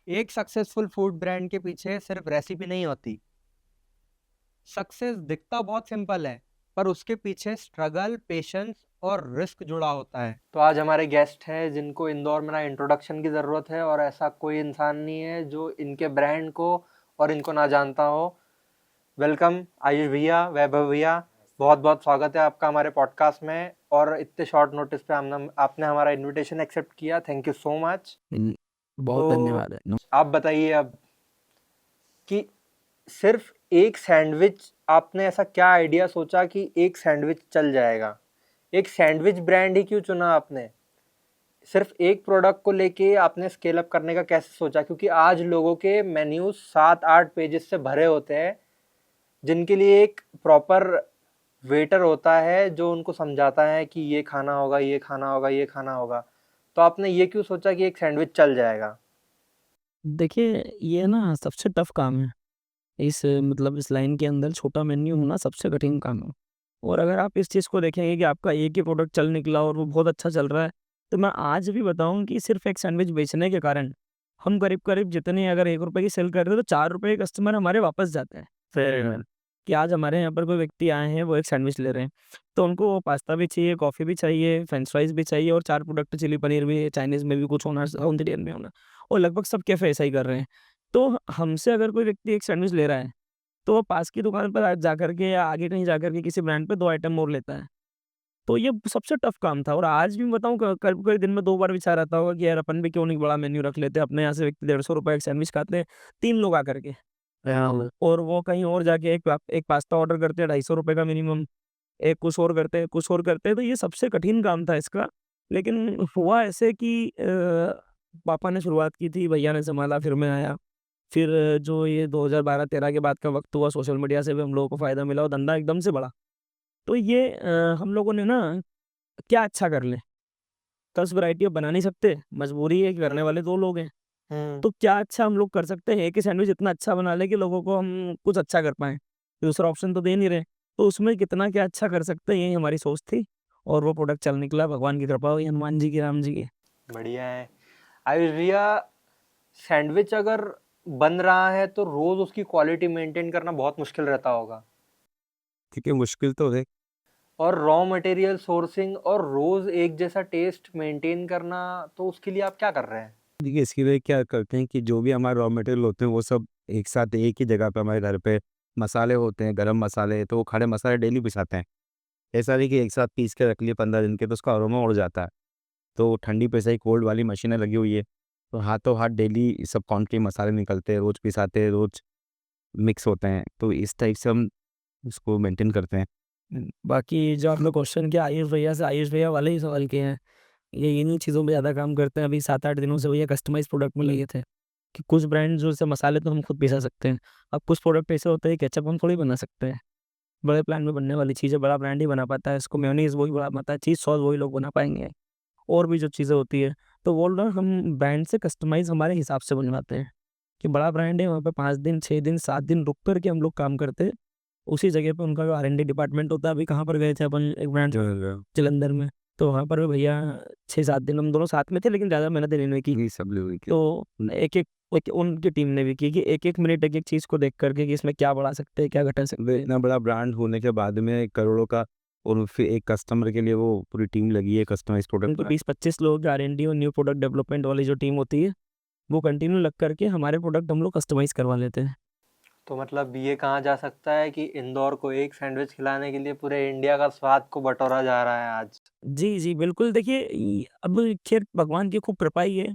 एक successful food brand के पीछे सिर्फ रेसिपी नहीं होती। सक्सेस दिखता बहुत सिंपल है, पर उसके पीछे स्ट्रगल, पेशेंस और रिस्क जुड़ा होता है। तो आज हमारे गेस्ट हैं जिनको इंदौर में ना इंट्रोडक्शन की ज़रूरत है, और ऐसा कोई इंसान नहीं है जो इनके ब्रांड को और इनको ना जानता हो। वेलकम आयुष भैया, वैभव भैया, बहुत बहुत स्वागत है आपका हमारे पॉडकास्ट में। और इतने शॉर्ट नोटिस पे आपने हमारा इनविटेशन एक्सेप्ट किया, थैंक यू सो मच। बहुत धन्यवाद है। आप बताइए अब कि सिर्फ एक सैंडविच, आपने ऐसा क्या आइडिया सोचा कि एक सैंडविच चल जाएगा? एक सैंडविच ब्रांड ही क्यों चुना आपने? सिर्फ एक प्रोडक्ट को लेके आपने स्केल अप करने का कैसे सोचा? क्योंकि आज लोगों के मेन्यूज 7-8 पेजेस से भरे होते हैं, जिनके लिए एक प्रॉपर वेटर होता है जो उनको समझाता है कि ये खाना होगा, ये खाना होगा, ये खाना होगा। तो आपने ये क्यों सोचा कि एक सैंडविच चल जाएगा? देखिए, ये ना सबसे टफ़ काम है। इस लाइन के अंदर छोटा मेन्यू होना सबसे कठिन काम है। और अगर आप इस चीज़ को देखेंगे कि आपका एक ही प्रोडक्ट चल निकला और वो बहुत अच्छा चल रहा है, तो मैं आज भी बताऊँ कि सिर्फ़ एक सैंडविच बेचने के कारण हम करीब-करीब जितनी अगर ₹1 की सेल कर रहे हैं, तो ₹4 कस्टमर हमारे वापस जाते हैं। फिर कि आज हमारे यहाँ पर कोई व्यक्ति आए हैं, वो एक सैंडविच ले रहे हैं, तो उनको पास्ता भी चाहिए, कॉफ़ी भी चाहिए, फ्रेंच फ्राइज़ भी चाहिए और 4 प्रोडक्ट चिली पनीर भी, चाइनीज़ में भी कुछ होना, साउथ इंडियन में होना, और लगभग सब कैफ़े ऐसा ही कर रहे हैं। तो हमसे अगर कोई व्यक्ति एक सैंडविच ले रहा है, तो वो पास की दुकान पर जाकर के या आगे कहीं जाकर के किसी ब्रांड पे 2 आइटम और लेता है। तो ये सबसे टफ़ काम था, और आज भी बताऊँ करीब-करीब दिन में 2 बार विचार आता होगा कि यार अपन भी क्यों नहीं बड़ा मेन्यू रख लेते। अपने यहाँ से व्यक्ति ₹150 एक सैंडविच खाते हैं, 3 लोग आकर के। और वो कहीं और जाके एक पास्ता ऑर्डर करते हैं ₹250 का मिनिमम, एक कुछ और करते हैं, कुछ और करते हैं। तो ये सबसे कठिन काम था इसका। लेकिन हुआ ऐसे कि पापा ने शुरुआत की थी, भैया ने सँभाला, फिर मैं आया। फिर जो ये 2012-13 के बाद का वक़्त हुआ, सोशल मीडिया से भी हम लोगों को फ़ायदा मिला और धंधा एकदम से बढ़ा। तो ये हम लोगों ने ना क्या अच्छा कर लें? 10 वैरायटी अब बना नहीं सकते, मजबूरी है कि करने वाले 2 लोग हैं। हम्म। तो क्या अच्छा हम लोग कर सकते हैं? एक ही सैंडविच इतना अच्छा बना लें कि लोगों को हम कुछ अच्छा कर पाएँ। दूसरा ऑप्शन तो दे नहीं रहे। तो उसमें कितना क्या अच्छा कर सकते हैं, यही हमारी सोच थी, और वो प्रोडक्ट चल निकला। भगवान की कृपा हुई, हनुमान जी की, राम जी की। बढ़िया है। आयुष भैया, सैंडविच अगर बन रहा है तो रोज उसकी क्वालिटी मेंटेन करना बहुत मुश्किल रहता होगा। ठीक है, मुश्किल तो है। और रॉ मटेरियल सोर्सिंग और रोज एक जैसा टेस्ट मेंटेन करना, तो उसके लिए आप क्या कर रहे हैं? देखिए, इसके लिए क्या करते हैं कि जो भी हमारे रॉ मटेरियल होते हैं वो सब एक साथ एक ही जगह पे हमारे घर पे मसाले होते हैं, गरम मसाले, तो वो खड़े मसाले डेली पिसाते हैं। ऐसा नहीं कि एक साथ पीस के रख लिए 15 दिन के तो उसका अरोमा उड़ जाता है। तो ठंडी पिसाई कोल्ड वाली मशीनें लगी हुई है, तो हाथों हाथ डेली सब क्वांटिटी मसाले निकलते हैं, रोज़ पिसाते हैं, रोज़ मिक्स होते हैं। तो इस टाइप से हम इसको मेंटेन करते हैं। बाकी जो आपने क्वेश्चन किया आयुष भैया से, आयुष भैया वाले ही सवाल किए हैं। ये इन्हीं चीज़ों पे ज़्यादा काम करते हैं। अभी 7-8 दिनों से भैया कस्टमाइज़ प्रोडक्ट में लगे थे, कि कुछ ब्रांड जो से मसाले तो हम खुद पिसा सकते हैं। अब कुछ प्रोडक्ट ऐसे होते हैं, केचअप हम थोड़ी बना सकते हैं। बड़े प्लांट में बनने वाली चीज़ें बड़ा ब्रांड ही बना पाता है। इसको मेयोनीज़ वही बना पाता है, चीज़ सॉस वही लोग बना पाएँगे। और भी जो चीज़ें होती है, तो वो ना हम ब्रांड से कस्टमाइज़ हमारे हिसाब से बनवाते हैं, कि बड़ा ब्रांड है वहाँ पे 5 दिन, 6 दिन, 7 दिन रुक कर के हम लोग काम करते हैं। उसी जगह पे उनका जो R&D डिपार्टमेंट होता है, अभी कहाँ पर गए थे अपन एक ब्रांड जो जालंधर में, तो वहाँ पर भी भैया 6-7 दिन हम दोनों साथ में थे, लेकिन ज़्यादा मेहनत इन्होंने की। ये सब लोग तो एक-एक एक उनकी टीम ने भी की कि एक-एक मिनट एक-एक चीज़ को देख कर के कि इसमें क्या बढ़ा सकते हैं, क्या घटा सकते हैं। इतना बड़ा ब्रांड होने के बाद में करोड़ों का, और फिर एक कस्टमर के लिए वो पूरी टीम लगी है कस्टमाइज़ प्रोडक्ट उनको बनाने। 20-25 लोगों की R&D और न्यू प्रोडक्ट डेवलपमेंट वाली जो टीम होती है, वो कंटिन्यू लग कर के हमारे प्रोडक्ट हम लोग कस्टमाइज़ करवा लेते हैं। तो मतलब ये कहा जा सकता है कि इंदौर को एक सैंडविच खिलाने के लिए पूरे इंडिया का स्वाद को बटोरा जा रहा है आज। जी, जी, बिल्कुल। देखिए अब ख़ैर भगवान की खूब कृपा ही है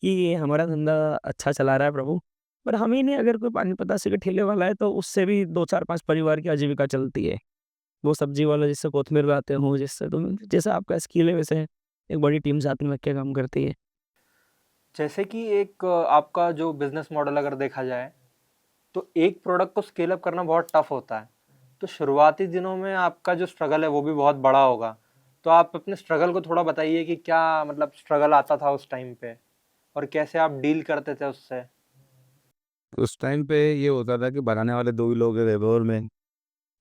कि हमारा धंधा अच्छा चला रहा है प्रभु। पर हम ही नहीं, अगर कोई पानी पतासे के ठेले वाला है तो उससे भी 2, 4, 5 परिवार की आजीविका चलती है। वो सब्ज़ी वाला जिससे कोत्मीर लाते हों, जिससे तो जैसा आपका स्किल है वैसे एक बड़ी टीम साथ में लग के काम करती है। जैसे कि एक आपका जो बिजनेस मॉडल अगर देखा जाए, तो एक प्रोडक्ट को स्केल अप करना बहुत टफ होता है। तो शुरुआती दिनों में आपका जो स्ट्रगल है वो भी बहुत बड़ा होगा। तो आप अपने स्ट्रगल को थोड़ा बताइए कि क्या मतलब स्ट्रगल आता था उस टाइम पे, और कैसे आप डील करते थे उससे? उस टाइम पे ये होता था कि बनाने वाले 2 ही लोग हैं लेबर में,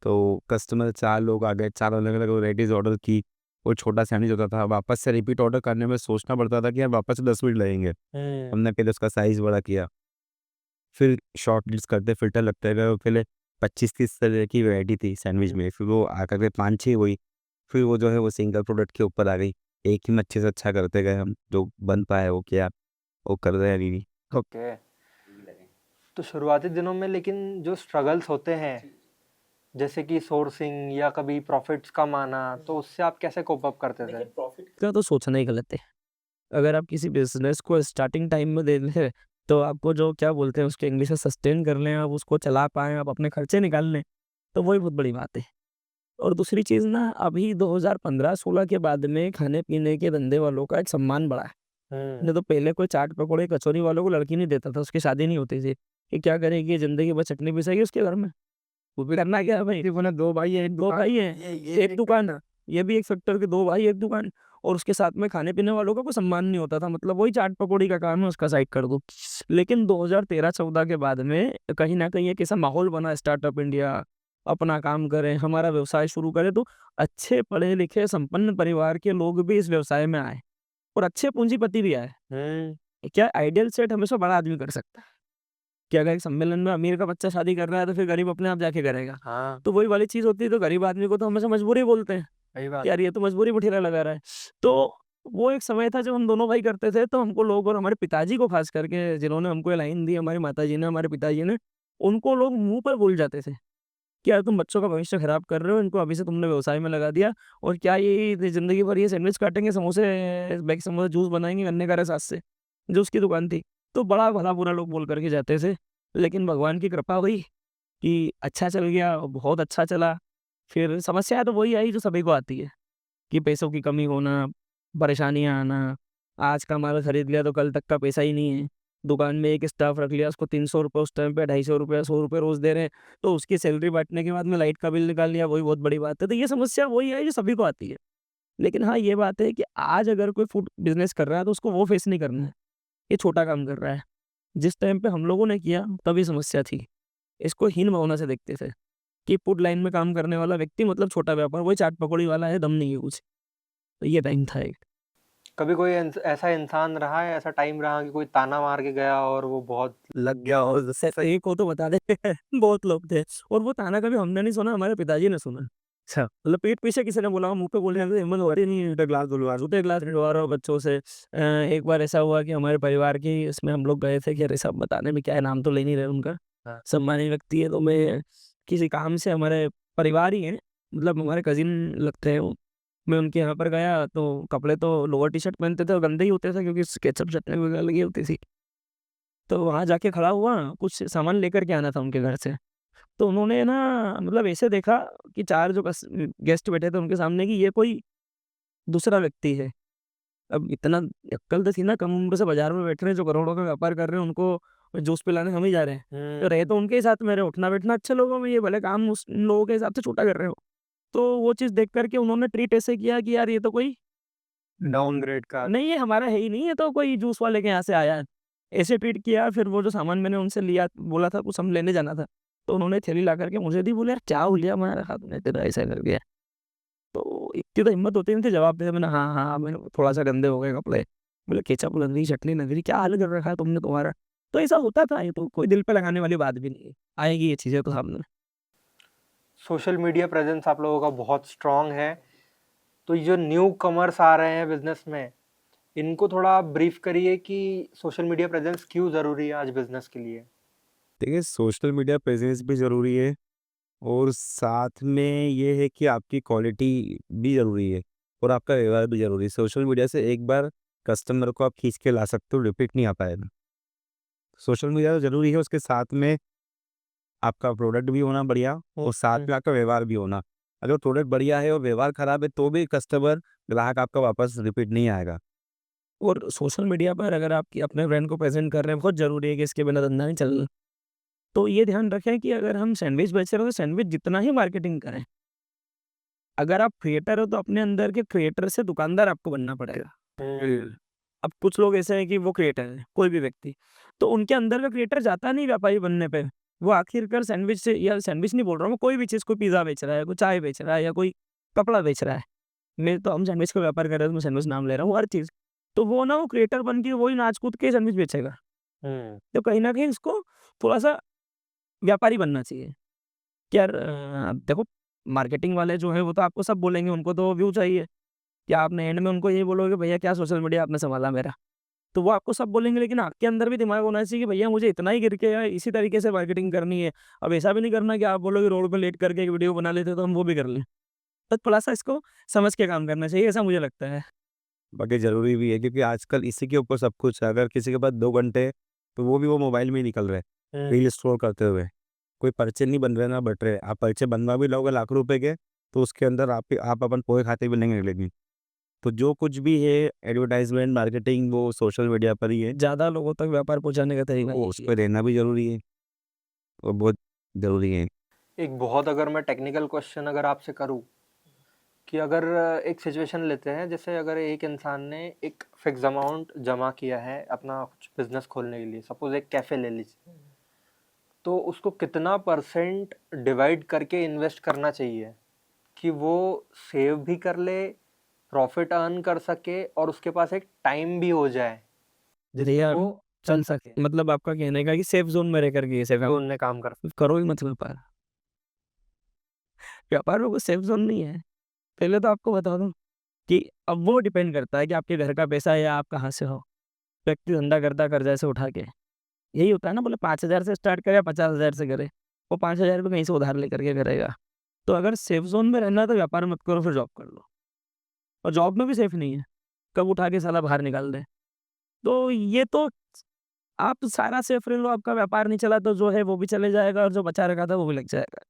तो कस्टमर 4 लोग आ गए, 4 अलग-अलग वैराइटीज़ ऑर्डर की, वो छोटा सैंडविच होता था, वापस से रिपीट ऑर्डर करने में सोचना पड़ता था कि यार वापस से 10 मिनट लगेंगे। हमने पहले उसका साइज़ बड़ा किया, फिर शॉर्ट लिस्ट करते फ़िल्टर लगते गए और पहले 25-30 तरह की वैरायटी थी सैंडविच में, फिर वो आकर के 5-6 हुई, फिर वो जो है वो सिंगल प्रोडक्ट के ऊपर आ गई। एक ही में अच्छे से अच्छा करते गए हम, जो बन पाया वो किया, वो कर रहे हैं अभी भी। ओके। तो शुरुआती दिनों में लेकिन जो स्ट्रगल्स होते हैं, जैसे कि सोर्सिंग या कभी प्रॉफिट्स कम आना, तो उससे आप कैसे कोप अप करते थे? प्रॉफिट का तो सोचना ही गलत है। अगर आप किसी बिज़नेस को स्टार्टिंग टाइम में दे लें, तो आपको जो क्या बोलते हैं उसको इंग्लिश में सस्टेन कर लें, आप उसको चला पाएँ, आप अपने खर्चे निकाल लें, तो वही बहुत बड़ी बात है। और दूसरी चीज़ ना, अभी 2015-16 के बाद में खाने-पीने के धंधे वालों का एक सम्मान बढ़ा है। नहीं तो पहले कोई चाट पकौड़े कचौरी वालों को लड़की नहीं देता था, उसकी शादी नहीं होती थी। कि क्या करेगी, ज़िंदगी भर चटनी पिसेगी उसके घर में। वो भी करना क्या है भाई? वो ना 2 भाई हैं, 2 भाई हैं, एक दुकान है। ये भी एक सेक्टर के 2 भाई, 1 दुकान। और उसके साथ में खाने-पीने वालों का कोई सम्मान नहीं होता था। मतलब वही चाट पकौड़ी का काम है, उसका साइड कर दो। लेकिन 2013-14 के बाद में कहीं न कहीं एक ऐसा माहौल बना, स्टार्टअप इंडिया, अपना काम करें, हमारा व्यवसाय शुरू करें, तो अच्छे पढ़े-लिखे संपन्न परिवार के लोग भी इस व्यवसाय में आए और अच्छे पूंजीपति भी आए। क्या आइडियल सेट हमेशा बड़ा आदमी कर सकता है, कि अगर एक सम्मेलन में अमीर का बच्चा शादी कर रहा है तो फिर गरीब अपने आप जाके करेगा। हाँ, तो वही वाली चीज़ होती है, तो गरीब आदमी को तो हमेशा मजबूरी बोलते हैं सही बात। कि यार ये तो मजबूरी पे ठेला लगा रहा है। तो वो एक समय था जब हम दोनों भाई करते थे, तो हमको लोग, और हमारे पिताजी को खास करके जिन्होंने हमको ये लाइन दी, हमारी माताजी ने, हमारे पिताजी ने, उनको लोग मुँह पर बोल जाते थे कि यार तुम बच्चों का भविष्य खराब कर रहे हो, इनको अभी से तुमने व्यवसाय में लगा दिया, और क्या ये ज़िंदगी भर ये सैंडविच काटेंगे, समोसे, मैगी समोसा, जूस बनाएँगे गन्ने का रस आज से, जो उसकी दुकान थी। तो बड़ा भला-बुरा लोग बोल कर के जाते थे। लेकिन भगवान की कृपा हुई कि अच्छा चल गया, बहुत अच्छा चला। फिर समस्या तो वही आई जो सभी को आती है, कि पैसों की कमी होना, परेशानियाँ आना, आज का माल खरीद लिया तो कल तक का पैसा ही नहीं है। दुकान में एक स्टाफ रख लिया, उसको ₹300 उस टाइम पे, ₹250, ₹100 रोज़ दे रहे हैं, तो उसकी सैलरी बाँटने के बाद में लाइट का बिल निकाल लिया, वही बहुत बड़ी बात है। तो ये समस्या वही है जो सभी को आती है। लेकिन हाँ, ये बात है कि आज अगर कोई फूड बिज़नेस कर रहा है तो उसको वो फेस नहीं करना है, ये छोटा काम कर रहा है। जिस टाइम पे हम लोगों ने किया तब ये समस्या थी। इसको हीन भावना से देखते थे कि फूड लाइन में काम करने वाला व्यक्ति मतलब छोटा व्यापार, वही चाट पकौड़ी वाला है, दम नहीं है कुछ। तो ये टाइम था एक। कभी कोई ऐसा इंसान रहा है, ऐसा टाइम रहा कि कोई ताना मार के गया और वो बहुत लग गया, और सही एक हो तो बता दे। बहुत लोग थे, और वो ताना कभी हमने नहीं सुना, हमारे पिताजी ने सुना। अच्छा, मतलब पीठ पीछे किसी ने बोला, मुँह पे बोलने से हिम्मत हो रही नहीं है। ग्लास धुलवा दो। जूते ग्लास भिड़वा रहे हो बच्चों से। एक बार ऐसा हुआ कि हमारे परिवार की इसमें हम लोग गए थे कि अरे सब बताने में क्या है, नाम तो ले नहीं रहे उनका। हाँ। सम्मानित व्यक्ति है, तो मैं किसी काम से, हमारे परिवार ही हैं, मतलब हमारे कज़िन लगते हैं वो। मैं उनके यहाँ पर गया तो कपड़े तो लोअर टी-शर्ट पहनते थे और गंदे ही होते थे क्योंकि केचप चटनी वगैरह लगी होती थी। तो वहाँ जाके खड़ा हुआ, कुछ सामान लेकर के आना था उनके घर से। तो उन्होंने ना, मतलब ऐसे देखा कि 4 जो गेस्ट बैठे थे उनके सामने, कि ये कोई दूसरा व्यक्ति है। अब इतना अक्ल तो थी ना, कम उम्र से बाज़ार में बैठ रहे हैं, जो करोड़ों का व्यापार कर रहे हैं, उनको जूस पिलाने हम ही जा रहे हैं। तो रहे तो उनके ही साथ में रहे, उठना-बैठना अच्छे लोगों में, ये भले काम उस उन लोगों के हिसाब से छोटा कर रहे हो। तो वो चीज़ देख कर के उन्होंने ट्रीट ऐसे किया कि यार ये तो कोई डाउनग्रेड का। नहीं, ये हमारा है ही नहीं, ये तो कोई जूस वाले के यहाँ से आया है। ऐसे ट्रीट किया। फिर वो जो सामान मैंने उनसे लिया, बोला था कुछ हम लेने जाना था, तो उन्होंने थैली ला कर के मुझे दी, बोले, "यार क्या हो गया?" मैंने कहा, "तूने तेरा ऐसा कर दिया।" तो इतनी तो हिम्मत होती नहीं थी जवाब देने। मैंने हाँ, हाँ, मैंने थोड़ा-सा गंदे हो गए कपड़े। बोले, "केचप लग रही, चटनी लग रही, क्या हाल कर रखा है तुमने तुम्हारा?" तो ऐसा होता था, ये तो कोई दिल पे लगाने वाली बात भी नहीं है। आएगी ये चीज़ें तो सामने। सोशल मीडिया प्रेजेंस आप लोगों का बहुत स्ट्रांग है, तो ये जो न्यू कमर्स आ रहे हैं बिजनेस में, इनको थोड़ा ब्रीफ करिए कि सोशल मीडिया प्रेजेंस क्यों ज़रूरी है आज बिजनेस के लिए? देखिए, सोशल मीडिया प्रेजेंस भी ज़रूरी है और साथ में ये है कि आपकी क्वालिटी भी ज़रूरी है और आपका व्यवहार भी ज़रूरी है। सोशल मीडिया से एक बार कस्टमर को आप खींच के ला सकते हो, रिपीट नहीं आ पाएगा। सोशल मीडिया तो ज़रूरी है, उसके साथ में आपका प्रोडक्ट भी होना बढ़िया और साथ में आपका व्यवहार भी होना। अगर प्रोडक्ट बढ़िया है और व्यवहार खराब है तो भी कस्टमर, ग्राहक आपका वापस रिपीट नहीं आएगा। और सोशल मीडिया पर अगर आप कि अपने ब्रांड को प्रेज़ेंट कर रहे हैं, बहुत ज़रूरी है कि इसके बिना धंधा नहीं चलना। तो ये ध्यान रखें कि अगर हम सैंडविच बेच रहे हो, तो सैंडविच जितना ही मार्केटिंग करें, अगर आप क्रिएटर हो तो अपने अंदर के क्रिएटर से दुकानदार आपको बनना पड़ेगा। अब कुछ लोग ऐसे हैं कि वो क्रिएटर है, कोई भी व्यक्ति, तो उनके अंदर का क्रिएटर जाता नहीं व्यापारी बनने पे। वो आखिरकार सैंडविच से, या सैंडविच नहीं बोल रहा हूँ, कोई भी चीज़, कोई पिज़्ज़ा बेच रहा है, कोई चाय बेच रहा है, या कोई कपड़ा बेच रहा है। हम सैंडविच का व्यापार कर रहे हैं, तो मैं सैंडविच नाम ले रहा हूँ, हर चीज़। तो वो ना वो क्रिएटर बन के वही नाच कूद के सैंडविच बेचेगा। तो कहीं न कहीं इसको थोड़ा-सा व्यापारी बनना चाहिए कि यार देखो मार्केटिंग वाले जो हैं वो तो आपको सब बोलेंगे, उनको तो व्यू चाहिए। क्या आपने एंड में उनको ये बोलोगे भैया क्या सोशल मीडिया आपने सँभाला मेरा? तो वो आपको सब बोलेंगे, लेकिन आपके अंदर भी दिमाग होना चाहिए कि भैया मुझे इतना ही गिर के या इसी तरीके से मार्केटिंग करनी है। अब ऐसा भी नहीं करना कि आप बोलोगे रोड पे लेट करके एक वीडियो बना लेते तो हम वो भी कर लें। तो थोड़ा-सा इसको समझ के काम करना चाहिए, ऐसा मुझे लगता है। बाकी ज़रूरी भी है क्योंकि आजकल इसी के ऊपर सब कुछ है। अगर किसी के पास 2 घंटे तो वो भी वो मोबाइल में ही निकल रहे हैं, रील स्क्रॉल करते हुए। कोई पर्चे नहीं बन रहे ना बट रहे। आप पर्चे बनवा भी लोगे लाख रुपए के, तो उसके अंदर आप अपन पोहे खाते भी नहीं निकलेंगे। तो जो कुछ भी है एडवर्टाइज़मेंट, मार्केटिंग वो सोशल मीडिया पर ही है। ज़्यादा लोगों तक व्यापार पहुँचाने का तरीका वो यही उस है। पे रहना भी ज़रूरी है और बहुत ज़रूरी है। एक बहुत अगर मैं टेक्निकल क्वेश्चन अगर आपसे करूँ कि अगर एक सिचुएशन लेते हैं, जैसे अगर एक इंसान ने एक फिक्स अमाउंट जमा किया है अपना कुछ बिजनेस खोलने के लिए, सपोज एक कैफ़े ले लीजिए, तो उसको कितना परसेंट डिवाइड करके इन्वेस्ट करना चाहिए कि वो सेव भी कर ले, प्रॉफिट अर्न कर सके और उसके पास एक टाइम भी हो जाए भैया जिसको चल सके, मतलब आपका कहने का है कि सेफ ज़ोन में रह कर के ये सेफ जो उनने काम कर। करो ही मत व्यापार। व्यापार में कोई सेफ ज़ोन नहीं है। पहले तो आपको बता दूँ कि अब वो डिपेंड करता है कि आपके घर का पैसा है या आप कहाँ से हो। व्यक्ति धंधा करता है कर्ज़ा से उठा के। यही होता है ना, बोले 5,000 से स्टार्ट करे या 50,000 से करे। वो 5,000 भी कहीं से उधार लेकर के करेगा। तो अगर सेफ ज़ोन में रहना है तो व्यापार मत करो, फिर जॉब कर लो। और जॉब में भी सेफ नहीं है। कब उठा के साला बाहर निकाल दे। तो ये तो आप सारा सेफ रह लो, आपका व्यापार नहीं चला तो जो है वो भी चले जाएगा और जो बचा रखा था वो भी लग जाएगा।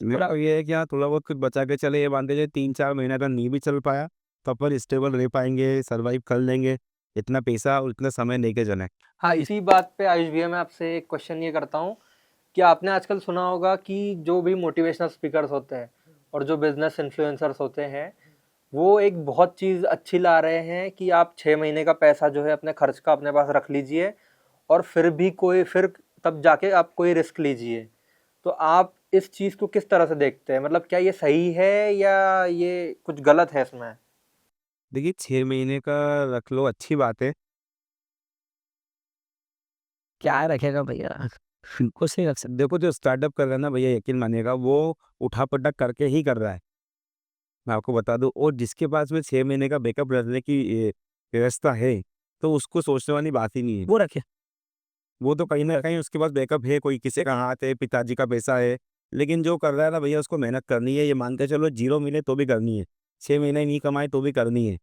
मेरा ये है कि हाँ, थोड़ा बहुत कुछ बचा के चले, ये मान लीजिए 3-4 महीने अगर नहीं भी चल पाया, तो अपन स्टेबल रह पाएँगे, सर्वाइव कर लेंगे। इतना पैसा और इतना समय लेके चलें। हाँ, इसी बात पे आयुष भैया मैं आपसे एक क्वेश्चन ये करता हूँ कि आपने आजकल सुना होगा कि जो भी मोटिवेशनल स्पीकर्स होते हैं और जो बिजनेस इन्फ्लुएंसर्स होते हैं, वो एक बहुत चीज़ अच्छी ला रहे हैं कि आप 6 महीने का पैसा जो है अपने खर्च का अपने पास रख लीजिए और फिर तब जाके आप कोई रिस्क लीजिए। तो आप इस चीज़ को किस तरह से देखते हैं? मतलब क्या ये सही है या ये कुछ गलत है इसमें? देखिए 6 महीने का रख लो अच्छी बात है। क्या रखेगा भैया? कुछ नहीं रख सकते। देखो जो स्टार्टअप कर रहा है ना भैया यकीन मानिएगा वो उठा-पटक करके ही कर रहा है। मैं आपको बता दूँ और जिसके पास में 6 महीने का बैकअप रखने की व्यवस्था है, तो उसको सोचने वाली बात ही नहीं है। वो रखे। वो तो कहीं न कहीं उसके पास बैकअप है, कोई किसी का हाथ है, पिताजी का पैसा है। लेकिन जो कर रहा है ना भैया उसको मेहनत करनी है, ये मान के चलो 0 मिले तो भी करनी है। 6 महीने नहीं कमाए तो भी करनी है।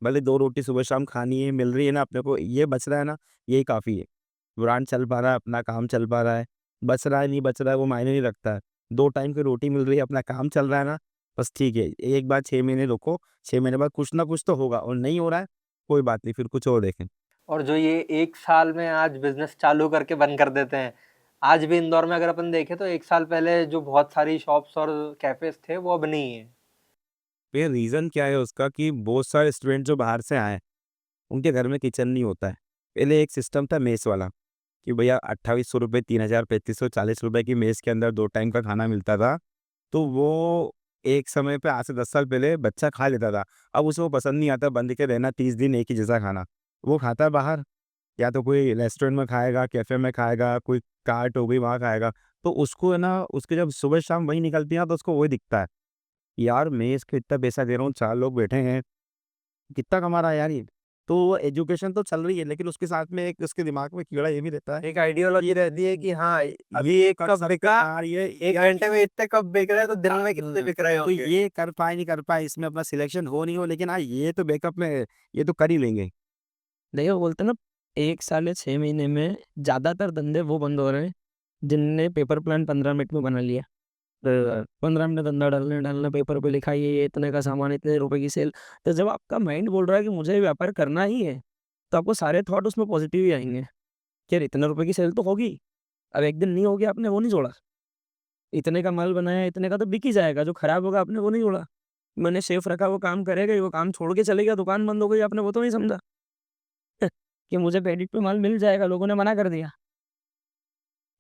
भले 2 रोटी सुबह-शाम खानी है, मिल रही है ना अपने को, ये बच रहा है ना, यही काफ़ी है। ब्रांड चल पा रहा है, अपना काम चल पा रहा है, बच रहा है, नहीं बच रहा है, वो मायने नहीं रखता है। 2 टाइम की रोटी मिल रही है, अपना काम चल रहा है ना, बस ठीक है। एक बार 6 महीने रुको, 6 महीने बाद कुछ ना कुछ तो होगा और नहीं हो रहा है, कोई बात नहीं, फिर कुछ और देखें। और जो ये 1 साल में आज बिज़नेस चालू करके बंद कर देते हैं, आज भी इंदौर में अगर अपन देखें तो 1 साल पहले जो बहुत सारी शॉप्स और कैफ़ेज़ थे, वो अब नहीं है। भैया रीज़न क्या है उसका कि बहुत सारे स्टूडेंट जो बाहर से आए हैं, उनके घर में किचन नहीं होता है। पहले एक सिस्टम था मेस वाला कि भैया ₹2800 3000 ₹3540 की मेस के अंदर 2 टाइम का खाना मिलता था। तो वो एक समय पे आज से 10 साल पहले बच्चा खा लेता था। अब उसे वो पसंद नहीं आता बंद के रहना 30 दिन एक ही जैसा खाना। वो खाता है बाहर, या तो कोई रेस्टोरेंट में खाएगा, कैफ़े में खाएगा, कोई कार्ट हो गई वहाँ खाएगा। तो उसको है ना उसके जब सुबह-शाम वही निकलती है ना तो उसको वही दिखता है। यार मेस का इतना पैसा दे रहा हूँ, 4 लोग बैठे हैं, कितना कमा रहा है यार ये? तो वो एजुकेशन तो चल रही है लेकिन उसके साथ में एक उसके दिमाग में कीड़ा ये भी रहता है। एक आइडियोलॉजी रहती है कि हाँ, अभी ये कब कब बिका, यार ये 1 घंटे में इतने कब बिक रहे हैं, तो दिन में कितने बिक रहे तो होंगे। ये कर पाए नहीं कर पाए इसमें अपना सिलेक्शन हो नहीं हो लेकिन हाँ, ये तो बैकअप में ये तो कर ही लेंगे। देखिए वो बोलते हैं ना 1 साल या 6 महीने में ज़्यादातर धंधे वो बंद हो रहे हैं, जिनने पेपर प्लान 15 मिनट में बना लिया। 15 मिनट धंधा डालने डालना पेपर पे लिखा ये इतने का सामान इतने रुपए की सेल। तो जब आपका माइंड बोल रहा है कि मुझे व्यापार करना ही है, तो आपको सारे थॉट उसमें पॉजिटिव ही आएँगे कि यार इतने रुपए की सेल तो होगी। अब एक दिन नहीं होगी आपने वो नहीं जोड़ा। इतने का माल बनाया इतने का तो बिक ही जाएगा, जो खराब होगा आपने वो नहीं जोड़ा। मैंने सेफ रखा वो काम करेगा ही, वो काम छोड़ के चले गया, दुकान बंद हो गई आपने वो तो नहीं समझा कि मुझे क्रेडिट पे माल मिल जाएगा, लोगों ने मना कर दिया।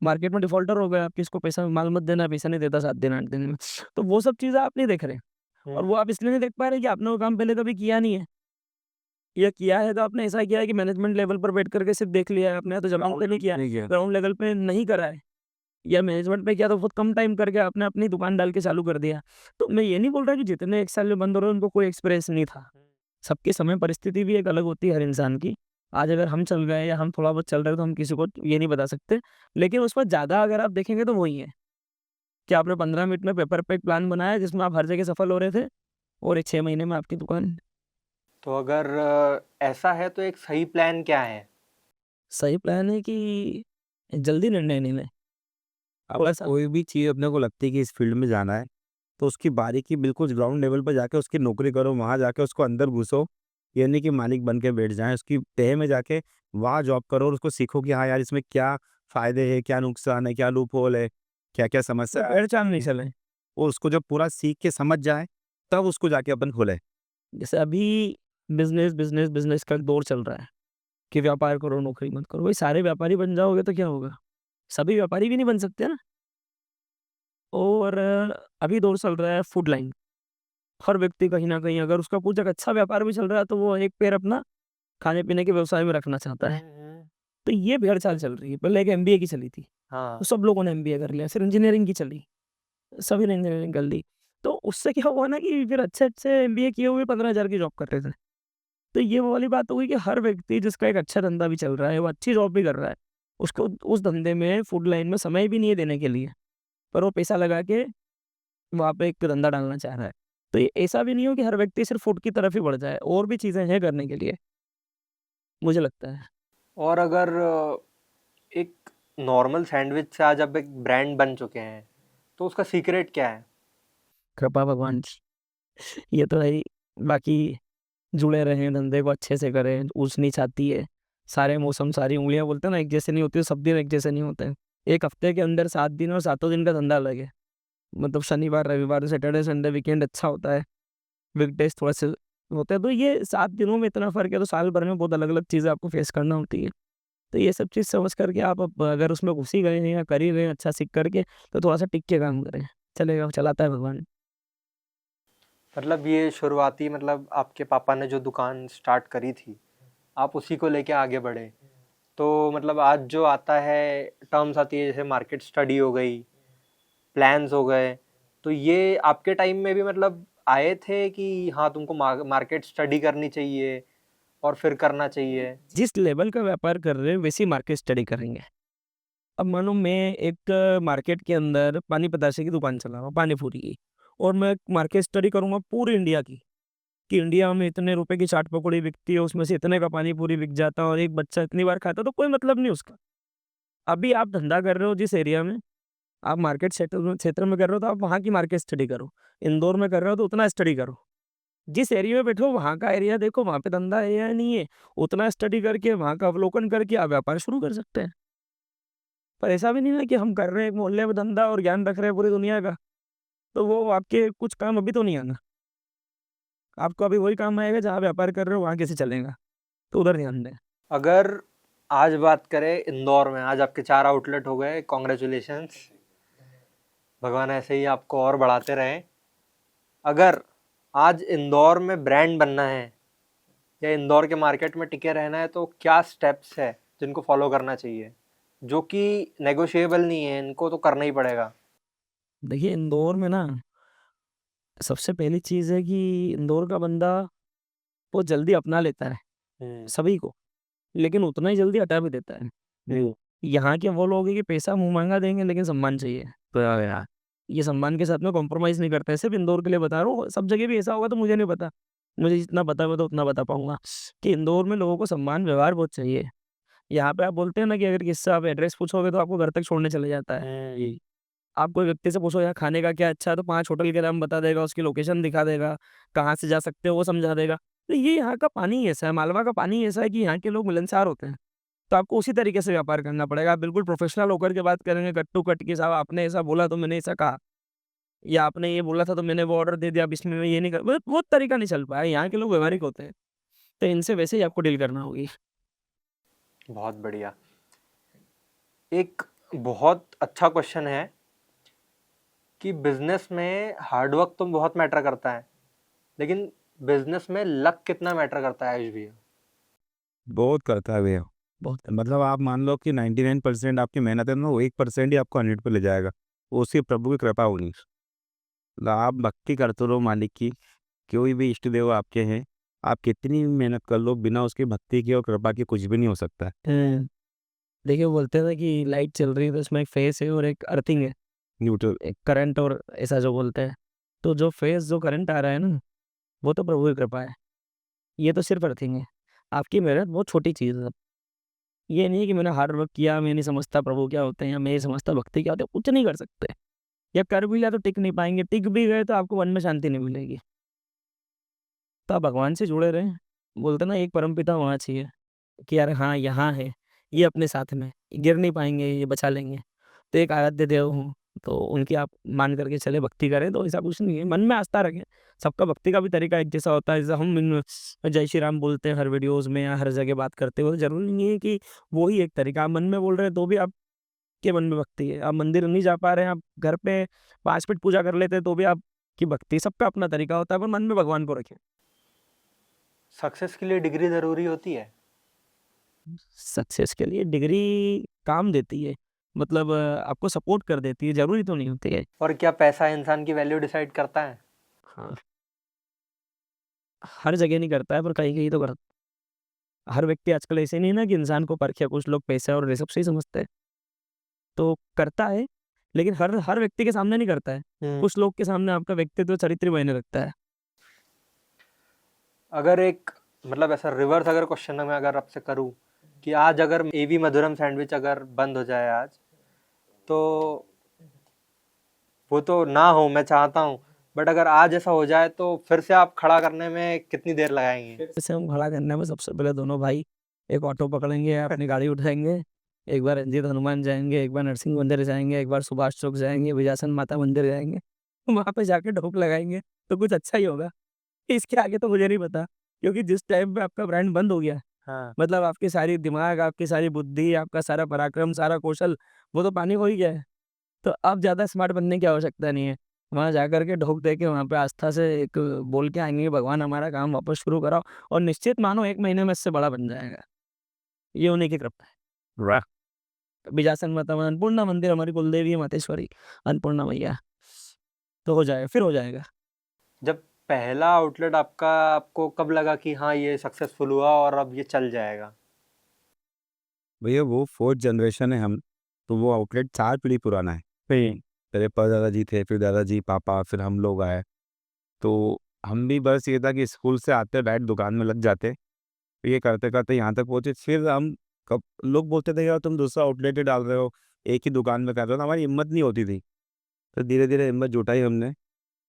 मार्केट में डिफ़ॉल्टर हो गए, आप किसको पैसा माल मत देना, पैसा नहीं देता 7 दिन 8 दिन में। तो वो सब चीज़ें आप नहीं देख रहे। और वो आप इसलिए नहीं देख पा रहे कि आपने वो काम पहले कभी किया नहीं है, या किया है तो आपने ऐसा किया है कि मैनेजमेंट लेवल पर बैठ करके सिर्फ देख लिया है आपने, या तो ग्राउंड पे नहीं किया, ग्राउंड लेवल पे नहीं करा है, या मैनेजमेंट पे किया तो बहुत कम टाइम करके आपने अपनी दुकान डाल के चालू कर दिया। तो मैं ये नहीं बोल रहा कि जितने 1 साल में बंद हो रहे हैं उनको कोई एक्सपीरियंस नहीं था। सबकी समय परिस्थिति भी एक अलग होती है हर इंसान की। आज अगर हम चल गए या हम थोड़ा बहुत चल रहे हैं तो हम किसी को ये नहीं बता सकते। लेकिन उस पर ज़्यादा अगर आप देखेंगे तो वही है कि आपने 15 मिनट में पेपर पे एक प्लान बनाया जिसमें आप हर जगह सफल हो रहे थे, और 6 महीने में आपकी दुकान। तो अगर ऐसा है तो एक सही प्लान क्या है? सही प्लान है कि जल्दी निर्णय नहीं लें। अब थोड़ा-सा कोई भी चीज़ अपने को लगती है कि इस फील्ड में जाना है, तो उसकी बारीकी बिल्कुल ग्राउंड लेवल पर जाके उसकी नौकरी करो, वहाँ जाके उसको अंदर घुसो। ये नहीं कि मालिक बन के बैठ जाएँ, उसकी तह में जाके वहाँ जॉब करो और उसको सीखो कि हाँ यार, इसमें क्या फ़ायदे हैं, क्या नुकसान है, क्या लूप होल है, क्या-क्या समस्या है। पहचान नहीं चले। और उसको जब पूरा सीख के समझ जाए, तब उसको जाके अपन खोलें। जैसे अभी बिज़नेस का दौर चल रहा है कि व्यापार करो, नौकरी मत करो। वही सारे व्यापारी बन जाओगे तो क्या होगा? सभी व्यापारी भी नहीं बन सकते ना। और अभी दौर चल रहा है फूड लाइन। हर व्यक्ति कहीं न कहीं अगर उसका कुछ एक अच्छा व्यापार भी चल रहा है तो वो एक पैर अपना खाने-पीने के व्यवसाय में रखना चाहता है। तो ये भेड़-चाल चल रही है। पहले एक एमबीए की चली थी, हाँ। तो सब लोगों ने एमबीए कर लिया। फिर इंजीनियरिंग की चली, सभी ने इंजीनियरिंग कर ली। तो उससे क्या हुआ ना कि फिर अच्छे-अच्छे एमबीए किए हुए 15,000 की जॉब कर रहे थे। तो ये वो वाली बात हो गई कि हर व्यक्ति जिसका एक अच्छा धंधा भी चल रहा है, वो अच्छी जॉब भी कर रहा है, उसको उस धंधे में फूड लाइन में समय भी नहीं है देने के लिए, पर वो पैसा लगा के वहाँ पे एक धंधा डालना चाह रहा है। तो ये ऐसा भी नहीं हो कि हर व्यक्ति सिर्फ़ फूड की तरफ ही बढ़ जाए, और भी चीज़ें हैं करने के लिए, मुझे लगता है। और अगर एक नॉर्मल सैंडविच से आज आप एक ब्रांड बन चुके हैं, तो उसका सीक्रेट क्या है? कृपा भगवान की। ये तो है ही। बाकी जुड़े रहें, धंधे को अच्छे से करें, ऊँच-नीच आती है। सारे मौसम, सारी उँगलियाँ बोलते हैं ना एक जैसे नहीं होती, सब दिन एक जैसे नहीं होते हैं। एक हफ्ते के अंदर 7 दिन और सातों दिन का धंधा अलग है। मतलब शनिवार, रविवार, सैटरडे, संडे, वीकेंड अच्छा होता है। वीकडेज़ थोड़े से होते हैं। तो ये 7 दिनों में इतना फ़र्क है, तो साल भर में बहुत अलग-अलग चीज़ें आपको फ़ेस करना होती है। तो ये सब चीज़ समझ कर के आप अब अगर उसमें घुस ही गए हैं या कर ही रहे हैं अच्छा सीख कर के, तो थोड़ा-सा टिक के काम करें। चलेगा, चलाता है भगवान। मतलब ये शुरुआती, मतलब आपके पापा ने जो दुकान स्टार्ट करी थी, आप उसी को लेके आगे बढ़े। तो मतलब आज जो आता है, टर्म्स आती है जैसे मार्केट स्टडी हो गई, प्लान्स हो गए, तो ये आपके टाइम में भी मतलब आए थे कि हाँ तुमको मार्केट स्टडी करनी चाहिए और फिर करना चाहिए? जिस लेवल का व्यापार कर रहे हैं, वैसी मार्केट स्टडी करेंगे। अब मानो मैं एक मार्केट के अंदर पानी पतासे की दुकान चला रहा हूँ, पानी पूरी की, और मैं मार्केट स्टडी करूँगा पूरे इंडिया की, कि इंडिया में इतने रुपए की चाट पकौड़ी बिकती है, उसमें से इतने का पानी पूरी बिक जाता है और एक बच्चा इतनी बार खाता है, तो कोई मतलब नहीं उसका। अभी आप धंधा कर रहे हो जिस एरिया में, आप मार्केट क्षेत्र में कर रहे हो तो आप वहाँ की मार्केट स्टडी करो। इंदौर में कर रहे हो तो उतना स्टडी करो। जिस एरिया में बैठे हो वहाँ का एरिया देखो, वहाँ पे धंधा है या नहीं है, उतना स्टडी करके वहाँ का अवलोकन करके आप व्यापार शुरू कर सकते हैं। पर ऐसा भी नहीं है कि हम कर रहे हैं एक मोहल्ले में धंधा और ज्ञान रख रहे हैं पूरी दुनिया का, तो वो आपके कुछ काम अभी तो नहीं आना। आपको अभी वही काम आएगा जहाँ व्यापार कर रहे हो वहाँ कैसे चलेगा, तो उधर ध्यान दें। अगर आज बात करें इंदौर में, आज आपके 4 आउटलेट हो गए, कॉन्ग्रेचुलेशंस, भगवान ऐसे ही आपको और बढ़ाते रहें। अगर आज इंदौर में ब्रांड बनना है या इंदौर के मार्केट में टिके रहना है, तो क्या स्टेप्स है जिनको फॉलो करना चाहिए, जो कि नेगोशिएबल नहीं है, इनको तो करना ही पड़ेगा? देखिए इंदौर में ना सबसे पहली चीज़ है कि इंदौर का बंदा बहुत जल्दी अपना लेता है सभी को, लेकिन उतना ही जल्दी हटा भी देता है। यहाँ के वो लोग हैं कि पैसा मुँह माँगा देंगे लेकिन सम्मान चाहिए। तो यार ये सम्मान के साथ में कॉम्प्रोमाइज़ नहीं करते हैं। सिर्फ़ इंदौर के लिए बता रहा हूँ, सब जगह भी ऐसा होगा तो मुझे नहीं पता। मुझे जितना पता है मैं तो उतना बता पाऊँगा कि इंदौर में लोगों को सम्मान, व्यवहार बहुत चाहिए। यहाँ पे आप बोलते हैं ना कि अगर किसी से आप एड्रेस पूछोगे तो आपको घर तक छोड़ने चले जाता है। आप कोई व्यक्ति से पूछो यहाँ खाने का क्या अच्छा है, तो 5 होटल के नाम बता देगा, उसकी लोकेशन दिखा देगा, कहाँ से जा सकते हो वो समझा देगा। तो ये यहाँ का पानी ही ऐसा है, मालवा का पानी ही ऐसा है कि यहाँ के लोग मिलनसार होते हैं। तो आपको उसी तरीके से व्यापार करना पड़ेगा। आप बिल्कुल प्रोफेशनल होकर के बात करेंगे कट टू कट कि साहब आपने ऐसा बोला तो मैंने ऐसा कहा, या आपने ये बोला था तो मैंने वो ऑर्डर दे दिया, अब इसमें मैं ये नहीं कर, वो तरीका नहीं चल पाया। यहाँ के लोग व्यावहारिक होते हैं, तो इनसे वैसे ही आपको डील करना होगी। बहुत बढ़िया। एक बहुत अच्छा क्वेश्चन है कि बिजनेस में हार्डवर्क तो बहुत मैटर करता है, लेकिन बिजनेस में लक कितना मैटर करता है आयुष भैया? बहुत करता है भैया। बहुत मतलब आप मान लो कि 99% आपकी मेहनत है ना, वो 1% ही आपको 100 पे ले जाएगा। वो उसकी प्रभु की कृपा होगी। मतलब आप भक्ति करते रहो मालिक की, कोई भी इष्ट देव आपके हैं, आप कितनी भी मेहनत कर लो, बिना उसकी भक्ति की और कृपा के कुछ भी नहीं हो सकता है। देखिए वो बोलते हैं कि लाइट चल रही है तो उसमें एक फेस है और एक अर्थिंग है, न्यूट्रल। एक करंट और ऐसा जो बोलते हैं। तो जो फेस जो करंट आ रहा है ना, वो तो प्रभु की कृपा है। ये तो सिर्फ अर्थिंग है। आपकी मेहनत बहुत छोटी चीज़ है। ये नहीं है कि मैंने हार्ड वर्क किया, मैं नहीं समझता प्रभु क्या होते हैं या मैं नहीं समझता भक्ति क्या होती है, कुछ नहीं कर सकते। या कर भी लिया तो टिक नहीं पाएँगे, टिक भी गए तो आपको मन में शांति नहीं मिलेगी। तो आप भगवान से जुड़े रहें। बोलते हैं ना एक परमपिता होना चाहिए कि यार हाँ, यहाँ है, ये अपने साथ में, गिर नहीं पाएँगे, ये बचा लेंगे। तो एक आराध्य देव हूँ, तो उनकी आप मान करके चले, भक्ति करें तो ऐसा कुछ नहीं है, मन में आस्था रखें। सबका भक्ति का भी तरीका एक जैसा होता है, जैसे हम जय श्री राम बोलते हैं हर वीडियोज़ में या हर जगह बात करते हो, ज़रूरी नहीं है कि वो ही एक तरीका। आप मन में बोल रहे हैं तो भी आपके मन में भक्ति है। आप मंदिर नहीं जा पा रहे हैं, आप घर पे 5 मिनट पूजा कर लेते हैं तो भी आपकी भक्ति। सबका अपना तरीका होता है, पर मन में भगवान को रखें। सक्सेस के लिए डिग्री ज़रूरी होती है? सक्सेस के लिए डिग्री काम देती है, मतलब आपको सपोर्ट कर देती है, ज़रूरी तो नहीं होती है। और क्या पैसा इंसान की वैल्यू डिसाइड करता है? हाँ, हर जगह नहीं करता है पर कहीं-कहीं तो हर व्यक्ति आजकल ऐसे नहीं है ना कि इंसान को परखे, कुछ लोग पैसा और रिज़र्व से ही समझते हैं, तो करता है, लेकिन हर हर व्यक्ति के सामने नहीं करता है। कुछ लोग के सामने आपका व्यक्तित्व चरित्र मायने रखता है। अगर एक मतलब ऐसा रिवर्स अगर क्वेश्चन मैं अगर आपसे करूं कि आज अगर एवी मधुरम सैंडविच अगर बंद हो जाए आज, तो वो तो ना हो मैं चाहता हूं, बट अगर आज ऐसा हो जाए तो फिर से आप खड़ा करने में कितनी देर लगाएंगे? जैसे हम खड़ा करने में सबसे पहले दोनों भाई एक ऑटो पकड़ेंगे, अपनी गाड़ी उठाएँगे, एक बार रंजीत हनुमान जाएँगे, एक बार नरसिंह मंदिर जाएँगे, एक बार सुभाष चौक जाएँगे, विजासन माता मंदिर जाएँगे। वहाँ पे जाके ढोक लगाएँगे, तो कुछ अच्छा ही होगा। इसके आगे तो मुझे नहीं पता, क्योंकि जिस टाइम पे आपका ब्रांड बंद हो गया, हाँ। मतलब आपकी सारी दिमाग, आपकी सारी बुद्धि, आपका सारा पराक्रम, सारा कौशल, वो तो पानी हो ही गया है। तो अब ज़्यादा स्मार्ट बनने की आवश्यकता नहीं है। वहाँ जाकर के ढोक दे के वहाँ पे आस्था से एक बोल के आएँगे, भगवान हमारा काम वापस शुरू कराओ, और निश्चित मानो 1 महीने में इससे बड़ा बन जाएगा। ये उन्हीं की कृपा है। वाह! बीजासन माता में अन्नपूर्णा मंदिर हमारी कुलदेवी है मातेश्वरी, अन्नपूर्णा मैया, तो हो जाएगा, फिर हो जाएगा। जब पहला आउटलेट आपका, आपको कब लगा कि हाँ ये सक्सेसफुल हुआ और अब ये चल जाएगा? भैया वो 4th जनरेशन है हम, तो वो आउटलेट 4 पीढ़ी पुराना है। मेरे परदादा जी थे, फिर दादाजी, पापा, फिर हम लोग आए। तो हम भी बस ये था कि स्कूल से आते डायरेक्ट दुकान में लग जाते। तो ये करते-करते यहाँ तक पहुँचे। फिर हम कब लोग बोलते थे यार तुम दूसरा आउटलेट ही डाल रहे हो, एक ही दुकान में कर रहे हो, तो हमारी हिम्मत नहीं होती थी। तो धीरे-धीरे हिम्मत जुटाई हमने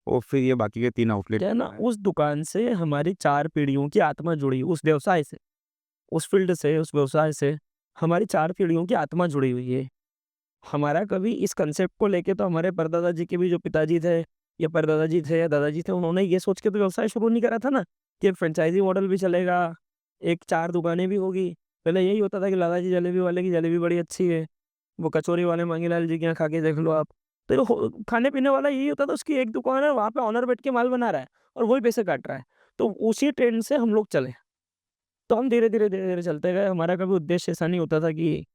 और फिर ये बाकी के 3 आउटलेट क्या है ना, उस दुकान से हमारी 4 पीढ़ियों की आत्मा जुड़ी, उस व्यवसाय से, उस फ़ील्ड से, उस व्यवसाय से हमारी 4 पीढ़ियों की आत्मा जुड़ी हुई है। हमारा कभी इस कांसेप्ट को लेके तो हमारे परदादा जी के भी जो पिताजी थे या परदादा जी थे या दादाजी थे, उन्होंने ये सोच के तो व्यवसाय शुरू नहीं करा था ना कि एक फ्रेंचाइज़ी मॉडल भी चलेगा, एक 4 दुकानें भी होगी। पहले यही होता था कि लाला जी जलेबी वाले की जलेबी बड़ी अच्छी है, वो कचौरी वाले मांगीलाल जी के यहाँ खा के देख लो आप। तो ये हो खाने-पीने वाला यही होता था, उसकी एक दुकान है, वहाँ पे ओनर बैठ के माल बना रहा है और वही पैसे काट रहा है। तो उसी ट्रेंड से हम लोग चले। तो हम धीरे-धीरे, धीरे-धीरे चलते गए। हमारा कभी उद्देश्य ऐसा नहीं होता था कि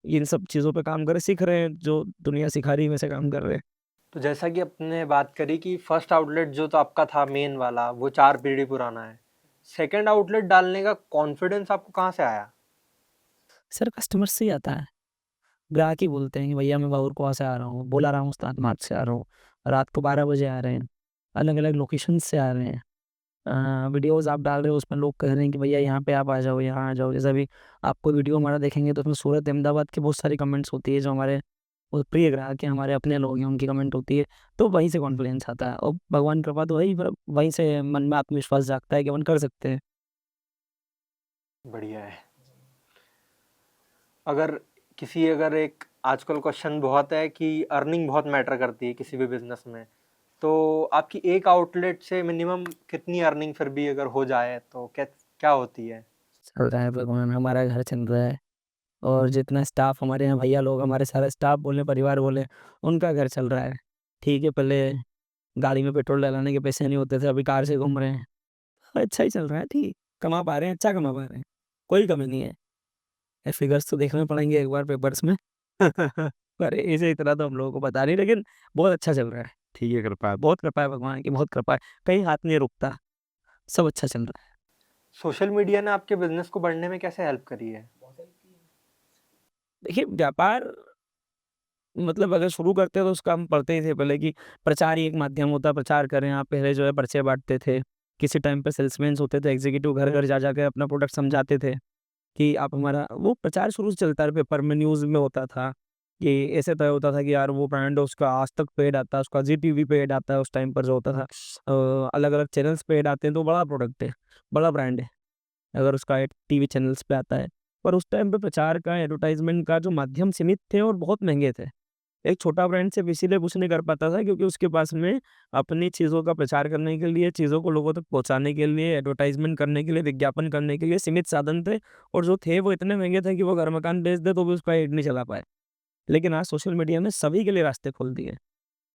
इन सब चीज़ों पे काम करें, सीख रहे हैं, जो दुनिया सिखा रही है वैसे काम कर रहे हैं। तो जैसा कि अपने बात करी कि फर्स्ट आउटलेट जो तो आपका था मेन वाला, वो 4 पीढ़ी पुराना है। सेकंड आउटलेट डालने का कॉन्फिडेंस आपको कहाँ से आया? सर कस्टमर से ही आता है। ग्राहक ही बोलते हैं कि भैया मैं बाबुरकुआ से आ रहा हूँ, बोला रहा हूँ उस्ताद मार्ग से आ रहा हूँ, रात को 12 बजे आ रहे हैं, अलग-अलग लोकेशन से आ रहे हैं। वीडियोज़ आप डाल रहे हो उसमें लोग कह रहे हैं कि भैया यहाँ पे आप आ जाओ, यहाँ आ जाओ। जैसे अभी आपको वीडियो हमारा देखेंगे तो उसमें सूरत अहमदाबाद की बहुत सारी कमेंट्स होती है, जो हमारे वो प्रिय ग्राहक हैं, हमारे अपने लोग हैं, उनकी कमेंट होती है। तो वहीं से कॉन्फिडेंस आता है और भगवान की कृपा तो है ही, फिर वहीं से मन में आत्मविश्वास जागता है कि अपन कर सकते हैं। बढ़िया है। अगर अगर एक आजकल क्वेश्चन बहुत है कि अर्निंग बहुत मैटर करती है किसी भी बिजनेस में, तो आपकी एक आउटलेट से मिनिमम कितनी अर्निंग फिर भी अगर हो जाए तो क्या क्या होती है? चल रहा है भगवान, हमारा घर चल रहा है और जितना स्टाफ हमारे यहाँ भैया लोग, हमारे सारे स्टाफ बोले, परिवार बोले, उनका घर चल रहा है। ठीक है, पहले गाड़ी में पेट्रोल डलाने के पैसे नहीं होते थे, अभी कार से घूम रहे हैं। अच्छा ही चल रहा है, ठीक कमा पा रहे हैं, अच्छा कमा पा रहे हैं, कोई कमी नहीं है। ये फिगर्स तो देखने पड़ेंगे एक बार पेपर्स में पर इसे इतना तो हम लोगों को पता नहीं, लेकिन बहुत अच्छा चल रहा है। ठीक है, कृपा बहुत कृपा है भगवान की, बहुत कृपा है, कहीं हाथ नहीं रुकता, सब अच्छा चल रहा है। सोशल मीडिया ने आपके बिजनेस को बढ़ने में कैसे हेल्प करी है? देखिए व्यापार मतलब अगर शुरू करते हैं तो उसका हम पढ़ते ही थे पहले कि प्रचार ही एक माध्यम होता है, प्रचार करें आप। पहले जो है पर्चे बांटते थे, किसी टाइम पे सेल्समैन होते थे, एग्जीक्यूटिव घर घर जा जाकर अपना प्रोडक्ट समझाते थे कि आप हमारा, वो प्रचार शुरू से चलता है, पेपर में न्यूज़ में होता था कि ऐसे तय होता था कि यार वो ब्रांड है, उसका आज तक पेड आता है, उसका जी टीवी पे ऐड आता है, उस टाइम पर जो होता था अलग अलग चैनल्स पे ऐड आते हैं, तो बड़ा प्रोडक्ट है, बड़ा ब्रांड है अगर उसका ऐड टीवी चैनल्स पे आता है। पर उस टाइम पे प्रचार का, एडवर्टाइजमेंट का जो माध्यम सीमित थे और बहुत महंगे थे। एक छोटा ब्रांड सिर्फ इसीलिए कुछ नहीं कर पाता था क्योंकि उसके पास में अपनी चीज़ों का प्रचार करने के लिए, चीज़ों को लोगों तक पहुंचाने के लिए, एडवर्टाइजमेंट करने के लिए, विज्ञापन करने के लिए सीमित साधन थे, और जो थे वो इतने महंगे थे कि वो घर मकान बेच दे तो भी उसका एड नहीं चला पाए। लेकिन आज सोशल मीडिया ने सभी के लिए रास्ते खोल दिए,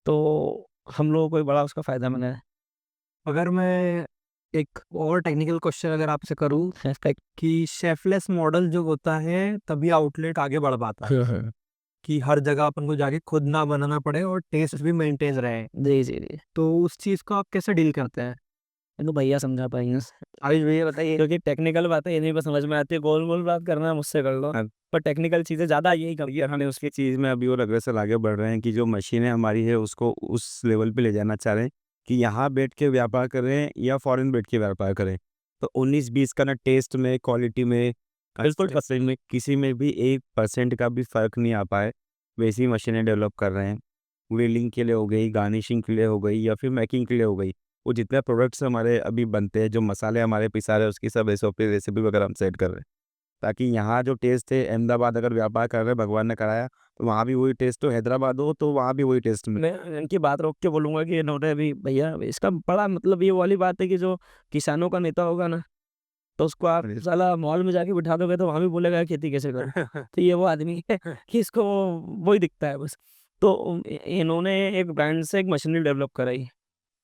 तो हम लोगों को एक बड़ा उसका फ़ायदा मिला है। अगर मैं एक और टेक्निकल क्वेश्चन अगर आपसे करूं कि शेफलेस मॉडल जो होता है तभी आउटलेट आगे बढ़ पाता है, कि हर जगह अपन को जाके खुद ना बनाना पड़े और टेस्ट भी मेंटेन रहे, जी, जी, जी। तो उस चीज़ को आप कैसे डील करते हैं? ये तो भैया समझा पाएँगे। आयुष भैया बताइए, क्योंकि टेक्निकल बातें इन्हीं को समझ में आती है, गोल-गोल बात करना है मुझसे कर लो, हाँ। पर टेक्निकल चीज़ें ज़्यादा यही कर ये हमने उसकी चीज़ में अभी और अग्रसर आगे बढ़ रहे हैं कि जो मशीनें हमारी है उसको उस लेवल पे ले जाना चाह रहे हैं कि यहाँ बैठ के व्यापार करें या फॉरेन बैठ के व्यापार करें। तो 19-20 का ना टेस्ट में, क्वालिटी में, बिल्कुल एक्सपेंस में किसी में भी 1% का भी फ़र्क नहीं आ पाए, वैसी मशीनें डेवलप कर रहे हैं। व्हीलिंग के लिए हो गई, गार्निशिंग के लिए हो गई या फिर मेकिंग के लिए हो गई। वो जितने प्रोडक्ट्स हमारे अभी बनते हैं, जो मसाले हमारे पिसा रहे हैं उसकी सब एसओपी रेसिपी वगैरह हम सेट कर रहे हैं। ताकि यहाँ जो टेस्ट है, अहमदाबाद अगर व्यापार कर रहे हैं, भगवान ने कराया, तो वहाँ भी वही टेस्ट हो, हैदराबाद हो तो वहाँ भी वही टेस्ट मिले। मैं इनकी बात रोक के बोलूँगा कि इन्होंने अभी भैया इसका बड़ा मतलब ये वाली बात है कि जो किसानों का नेता होगा ना, तो उसको आप अरे! साला मॉल में जाके बिठा दोगे तो वहाँ भी बोलेगा खेती कैसे करूँ? तो ये वो आदमी है कि इसको वही दिखता है बस। तो इन्होंने एक ब्रांड से एक मशीनरी डेवलप कराई,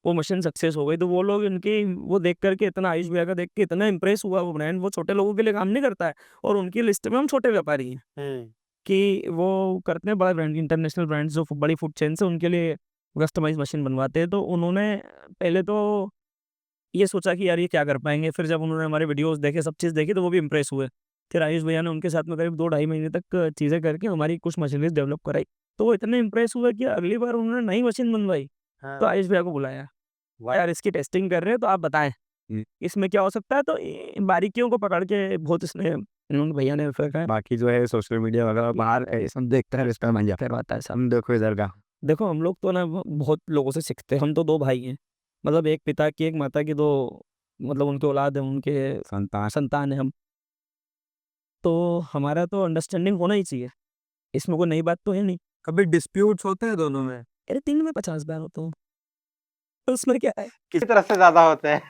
वो मशीन सक्सेस हो गई, तो वो लोग इनकी वो देख कर के इतना, आयुष भैया का देख के इतना इम्प्रेस हुआ वो ब्रांड, वो छोटे लोगों के लिए काम नहीं करता है, और उनकी लिस्ट में हम छोटे व्यापारी हैं। कि वो करते हैं बड़ा ब्रांड, इंटरनेशनल ब्रांड्स जो बड़ी फूड चेन्स है उनके लिए कस्टमाइज़ मशीन बनवाते हैं। तो उन्होंने पहले तो ये सोचा कि यार ये क्या कर पाएँगे, फिर जब उन्होंने हमारे वीडियोज़ देखे, सब चीज़ देखी, तो वो भी इम्प्रेस हुए। फिर आयुष भैया ने उनके साथ में करीब 2 ढाई महीने तक चीज़ें करके हमारी कुछ मशीनरीज़ डेवलप कराई। तो वो इतने इम्प्रेस हुए कि अगली बार उन्होंने नई मशीन बनवाई, तो आयुष भैया को बुलाया, यार इसकी टेस्टिंग कर रहे हैं तो आप बताएँ, हुँ। इसमें क्या हो सकता है? तो बारीकियों को पकड़ के बहुत इसने इन्होंने भैया ने फिर कहा बाकी जो है सोशल मीडिया वगैरह बाहर सब देखते हैं, इसका मजा करवाता है सब। हम देखो इधर का। देखो हम लोग तो ना बहुत लोगों से सीखते हैं, हम तो 2 भाई हैं। मतलब एक पिता की, एक माता की, 2 मतलब उनके औलाद हैं, उनके संतान संतान हैं हम। तो हमारा तो अंडरस्टैंडिंग होना ही चाहिए, इसमें कोई नई बात तो है नहीं। कभी डिस्प्यूट्स होते हैं दोनों में? अरे दिन में 50 बार होता हूँ, तो उसमें क्या है? किसी तरफ से ज्यादा होते हैं?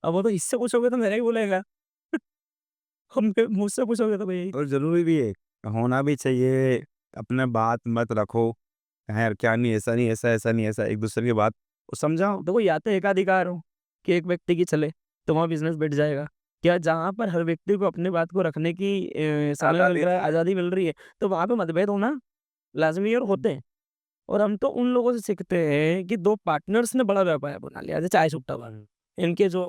अब वो तो इससे पूछोगे तो मेरा ही बोलेगा हम मुझसे पूछोगे तो भैया और ज़रूरी भी है, होना भी चाहिए, अपना बात मत रखो, यार क्या नहीं, ऐसा नहीं, ऐसा, ऐसा नहीं, ऐसा, एक दूसरे की बात को समझाओ। देखो, या तो एकाधिकार हो कि एक व्यक्ति की चले तो वहाँ बिजनेस बैठ जाएगा, क्या जहाँ पर हर व्यक्ति को अपनी बात को रखने की सामने आज़ादी मिल रहा है, आज़ादी मिल रही है, तो वहाँ पे मतभेद होना लाजमी है और होते हैं। और हम तो उन लोगों से सीखते हैं कि 2 पार्टनर्स ने बड़ा व्यापार बना लिया, जैसे चाय सुट्टा वाला, इनके जो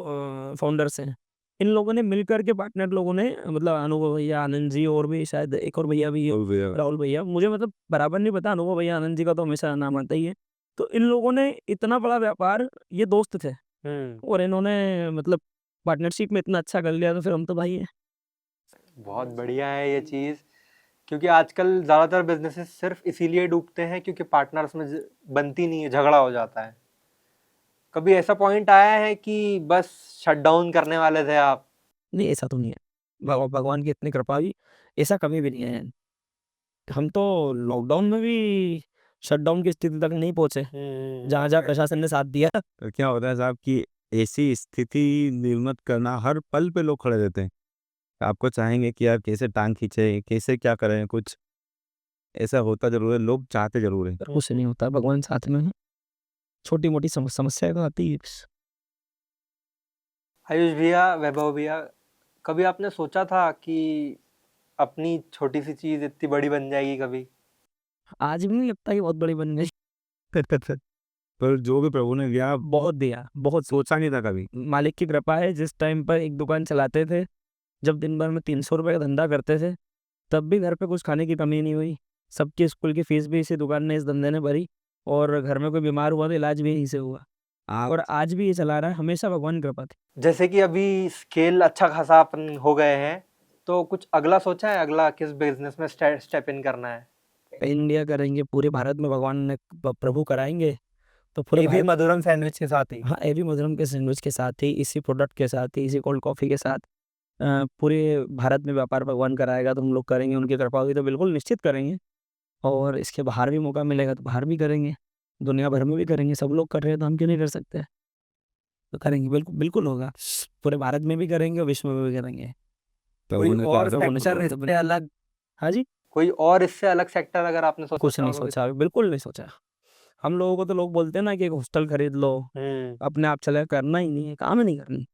फाउंडर्स हैं, इन लोगों ने मिलकर के, पार्टनर लोगों ने, मतलब अनुभव भैया, आनंद जी, और भी शायद एक और भैया भी है, तो फिर राहुल भैया, मुझे मतलब बराबर नहीं पता, अनुभव भैया, आनंद जी का तो हमेशा नाम आता ही है। तो इन लोगों ने इतना बड़ा व्यापार, ये दोस्त थे, और इन्होंने मतलब पार्टनरशिप में इतना अच्छा कर लिया, तो फिर हम तो भाई हैं। बहुत बढ़िया है ये चीज़, क्योंकि आजकल ज़्यादातर बिजनेसेस सिर्फ इसीलिए डूबते हैं क्योंकि पार्टनर्स में बनती नहीं है, झगड़ा हो जाता है। कभी ऐसा पॉइंट आया है कि बस शट डाउन करने वाले थे आप? नहीं, ऐसा तो नहीं है, भगवान की इतनी कृपा हुई, ऐसा कभी भी नहीं है। हम तो लॉकडाउन में भी शटडाउन की स्थिति तक नहीं पहुँचे, जहाँ-जहाँ प्रशासन ने साथ दिया। तो क्या होता है साहब कि ऐसी स्थिति निर्मित करना, हर पल पे लोग खड़े रहते हैं। आपको चाहेंगे कि यार कैसे टाँग खींचे, कैसे क्या करें, कुछ ऐसा होता ज़रूर है, लोग चाहते ज़रूर हैं। पर कुछ नहीं होता, भगवान साथ में है। छोटी-मोटी समस्या तो आती है। आयुष भैया, वैभव भैया, कभी आपने सोचा था कि अपनी छोटी सी चीज इतनी बड़ी बन जाएगी कभी? आज भी नहीं लगता कि बहुत बड़ी बन गई। पर जो भी प्रभु ने दिया बहुत दिया, बहुत सोचा नहीं था कभी। मालिक की कृपा है। जिस टाइम पर एक दुकान चलाते थे, जब दिन भर में 300 रुपए का धंधा करते थे, तब भी घर पे कुछ खाने की कमी नहीं हुई। सबकी स्कूल की फीस भी इसी दुकान ने, इस धंधे ने भरी, और घर में कोई बीमार हुआ तो इलाज भी यहीं से हुआ, आप और आज भी ये चला रहा है। हमेशा भगवान की कृपा थी। जैसे कि अभी स्केल अच्छा खासा अपन हो गए हैं, तो कुछ अगला सोचा है? अगला किस बिजनेस में स्टेप इन करना है? इंडिया करेंगे, पूरे भारत में भगवान ने प्रभु कराएंगे, तो पूरे एबी भारत। मधुरम सैंडविच के साथ ही। हाँ, एवी मधुरम के सैंडविच के साथ ही, इसी प्रोडक्ट के साथ ही, इसी कोल्ड कॉफ़ी के साथ पूरे भारत में व्यापार भगवान कराएगा तो हम लोग करेंगे। उनकी कृपा होगी तो बिल्कुल निश्चित करेंगे, और इसके बाहर भी मौका मिलेगा तो बाहर भी करेंगे, दुनिया भर में भी करेंगे। सब लोग कर रहे हैं तो हम क्यों नहीं कर सकते? तो करेंगे, बिल्कुल बिल्कुल होगा। पूरे भारत में भी करेंगे और विश्व में भी करेंगे। प्रभु कोई ने और कहा था होने चल रहे थे अलग। हाँ जी, कोई और इससे अलग सेक्टर अगर आपने सोचा कुछ नहीं हो तो? सोचा, बिल्कुल नहीं सोचा। हम लोगों को तो लोग बोलते हैं ना कि एक हॉस्टल खरीद लो, अपने आप चले, करना ही नहीं है, काम ही नहीं करनी,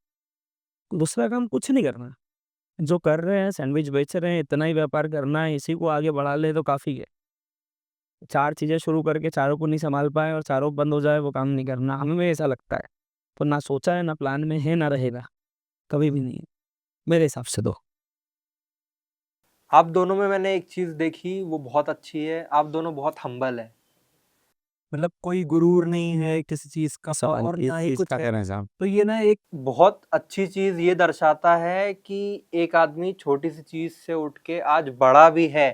दूसरा काम कुछ नहीं करना। जो कर रहे हैं, सैंडविच बेच रहे हैं, इतना ही व्यापार करना है, इसी को आगे बढ़ा ले तो काफ़ी है। 4 चीज़ें शुरू करके चारों को नहीं संभाल पाए और चारों बंद हो जाए, वो काम नहीं करना, हमें ऐसा लगता है। तो ना सोचा है, ना प्लान में है, ना रहेगा, कभी भी नहीं है, मेरे हिसाब से तो। आप दोनों में मैंने एक चीज देखी, वो बहुत अच्छी है। आप दोनों बहुत हम्बल है। मतलब कोई गुरूर नहीं है किसी चीज का, सवाल और ना ही कुछ इसका है। कहना है साहब। तो ये ना एक बहुत अच्छी चीज ये दर्शाता है कि एक आदमी छोटी सी चीज से उठ के आज बड़ा भी है,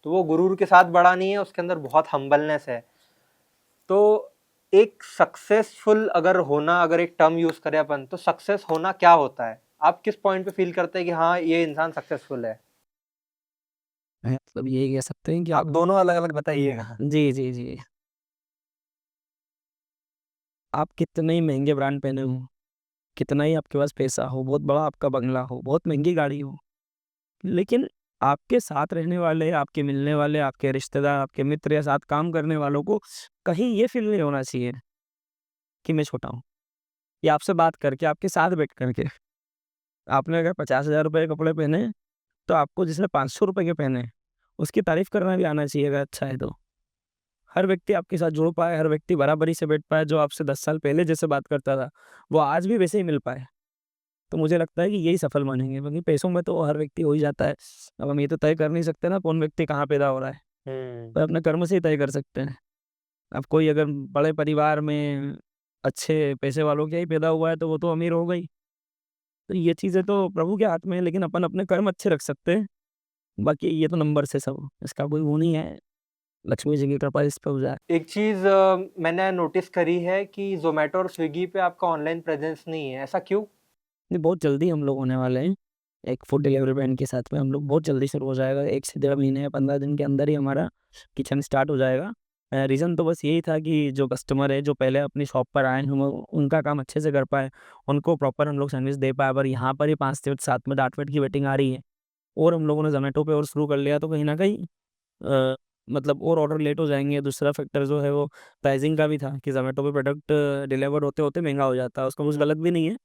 तो वो गुरूर के साथ बड़ा नहीं है, उसके अंदर बहुत हम्बलनेस है। तो एक सक्सेसफुल अगर होना, अगर एक टर्म यूज करें अपन, तो सक्सेस होना क्या होता है? आप किस पॉइंट पे फील करते हैं कि हाँ, ये इंसान सक्सेसफुल है? मतलब ये कह सकते हैं कि आप दोनों अलग अलग बताइएगा। जी, जी, जी। आप कितने ही महँगे ब्रांड पहने हो, कितना ही आपके पास पैसा हो, बहुत बड़ा आपका बंगला हो, बहुत महँगी गाड़ी हो, लेकिन आपके साथ रहने वाले, आपके मिलने वाले, आपके रिश्तेदार, आपके मित्र या साथ काम करने वालों को कहीं ये फ़ील नहीं होना चाहिए कि मैं छोटा हूँ। या आपसे बात करके, आपके साथ बैठ कर के, आपने अगर 50,000 रुपए के कपड़े पहने, तो आपको जिसने 500 रुपए के पहने, उसकी तारीफ़ करना भी आना चाहिए अगर अच्छा है तो। हर व्यक्ति आपके साथ जुड़ पाए, हर व्यक्ति बराबरी से बैठ पाए, जो आपसे 10 साल पहले जैसे बात करता था, वो आज भी वैसे ही मिल पाए। तो मुझे लगता है कि यही सफल मानेंगे, क्योंकि पैसों में तो हर व्यक्ति हो ही जाता है। अब हम ये तो तय कर नहीं सकते ना कौन व्यक्ति कहाँ पैदा हो रहा है, पर अपने कर्म से ही तय कर सकते हैं। अब कोई अगर बड़े परिवार में अच्छे पैसे वालों के ही पैदा हुआ है तो वो तो अमीर हो गई। तो ये चीज़ें तो प्रभु के हाथ में है, लेकिन अपन अपने कर्म अच्छे रख सकते हैं। बाकी ये तो नंबर से सब, इसका कोई वो नहीं है, लक्ष्मी जी की कृपा इस पे हो जाए। एक चीज मैंने नोटिस करी है कि जोमेटो और स्विगी पे आपका ऑनलाइन प्रेजेंस नहीं है, ऐसा क्यों? नहीं, बहुत जल्दी हम लोग होने वाले हैं। एक फूड डिलीवरी ब्रांड के साथ में हम लोग बहुत जल्दी शुरू हो जाएगा। 1 से 1.5 महीने या 15 दिन के अंदर ही हमारा किचन स्टार्ट हो जाएगा। रीज़न तो बस यही था कि जो कस्टमर है, जो पहले अपनी शॉप पर आए, हम उनका काम अच्छे से कर पाएँ, उनको प्रॉपर हम लोग सर्विस दे पाएँ। पर यहाँ पर ही 5 से 7 में 8 मिनट की वेटिंग आ रही है, और हम लोगों ने ज़ोमैटो पे और शुरू कर लिया, तो कहीं न कहीं मतलब और ऑर्डर लेट हो जाएँगे। दूसरा फैक्टर जो है वो प्राइसिंग का भी था कि ज़ोमैटो पे प्रोडक्ट डिलीवर होते-होते महँगा हो जाता है। उसका कुछ गलत भी नहीं है।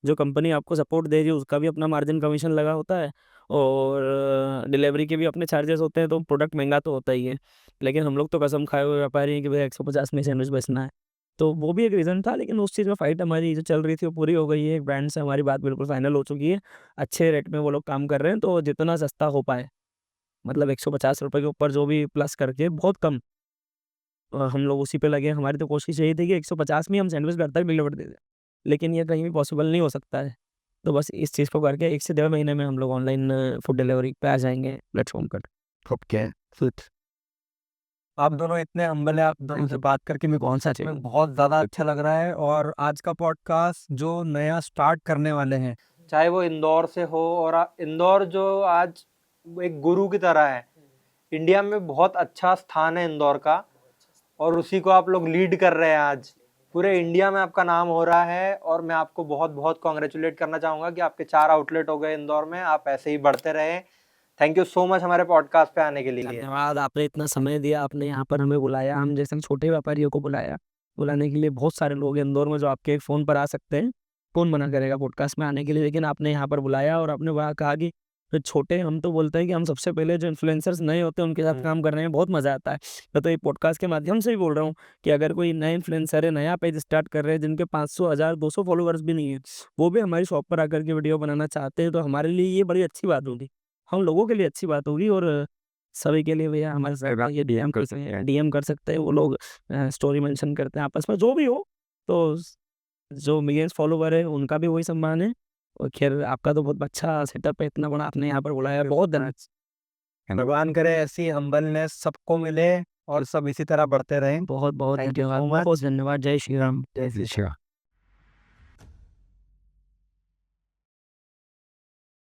जो कंपनी आपको सपोर्ट दे रही है उसका भी अपना मार्जिन कमीशन लगा होता है, और डिलीवरी के भी अपने चार्जेस होते हैं, तो प्रोडक्ट महँगा तो होता ही है। लेकिन हम लोग तो कसम खाए हुए व्यापारी हैं कि भैया 150 में सैंडविच बेचना है। तो वो भी एक रीज़न था, लेकिन उस चीज़ में फाइट हमारी जो चल रही थी वो पूरी हो गई है। एक ब्रांड से हमारी बात बिल्कुल फाइनल हो चुकी है। अच्छे रेट में वो लोग काम कर रहे हैं, तो जितना सस्ता हो पाए, मतलब 150 रुपए के ऊपर जो भी प्लस करके बहुत कम, हम लोग उसी पे लगे हैं। हमारी तो कोशिश यही थी कि 150 में हम सैंडविच घर तक डिलीवर दे दें, लेकिन ये कहीं भी पॉसिबल नहीं हो सकता है। तो बस इस चीज़ को करके 1 से 1.5 महीने में हम लोग ऑनलाइन फूड डिलीवरी पे आ जाएँगे प्लेटफ़ॉर्म पर। ओके। आप दोनों इतने हम्बल हैं, आप दोनों से बात करके मेरे को सच में बहुत ज़्यादा अच्छा लग रहा है। और आज का पॉडकास्ट जो नया स्टार्ट करने वाले हैं, चाहे वो इंदौर से हो, और इंदौर जो आज एक गुरु की तरह है, इंडिया में बहुत अच्छा स्थान है इंदौर का, और उसी को आप लोग लीड कर रहे हैं। आज पूरे इंडिया में आपका नाम हो रहा है, और मैं आपको बहुत बहुत कॉन्ग्रेचुलेट करना चाहूँगा कि आपके 4 आउटलेट हो गए इंदौर में। आप ऐसे ही बढ़ते रहें। थैंक यू सो मच हमारे पॉडकास्ट पे आने के लिए। धन्यवाद, आपने इतना समय दिया, आपने यहाँ पर हमें बुलाया, हम जैसे छोटे व्यापारियों को बुलाया। बुलाने के लिए बहुत सारे लोग हैं इंदौर में जो आपके फ़ोन पर आ सकते हैं। कौन मना करेगा पॉडकास्ट में आने के लिए? लेकिन आपने यहाँ पर बुलाया और आपने वहाँ कहा कि जो छोटे हम तो बोलते हैं कि हम सबसे पहले जो इन्फ्लुएंसर्स नए होते हैं उनके साथ काम करने में बहुत मज़ा आता है। मैं तो ये पॉडकास्ट के माध्यम से ही बोल रहा हूँ कि अगर कोई नए इन्फ्लुएंसर है, नया पेज स्टार्ट कर रहे हैं जिनके 500, 1000, 200 फॉलोवर्स भी नहीं है, वो भी हमारी शॉप पर आकर के वीडियो बनाना चाहते हैं तो हमारे लिए ये बड़ी अच्छी बात होगी। हम लोगों के लिए अच्छी बात होगी और सभी के लिए भैया हमारे साथ ये डीएम कर सकते हैं वो लोग स्टोरी मेंशन करते हैं आपस में जो भी हो। तो जो मिलियंस फॉलोवर है उनका भी वही सम्मान है और खैर आपका तो बहुत अच्छा सेटअप है, इतना बड़ा आपने यहाँ पर बुलाया, बहुत धन्यवाद। भगवान करे ऐसी हम्बलनेस सबको मिले और सब इसी तरह बढ़ते रहें। बहुत बहुत Thank you so धन्यवाद, much. बहुत धन्यवाद। जय श्री राम। जय श्री राम।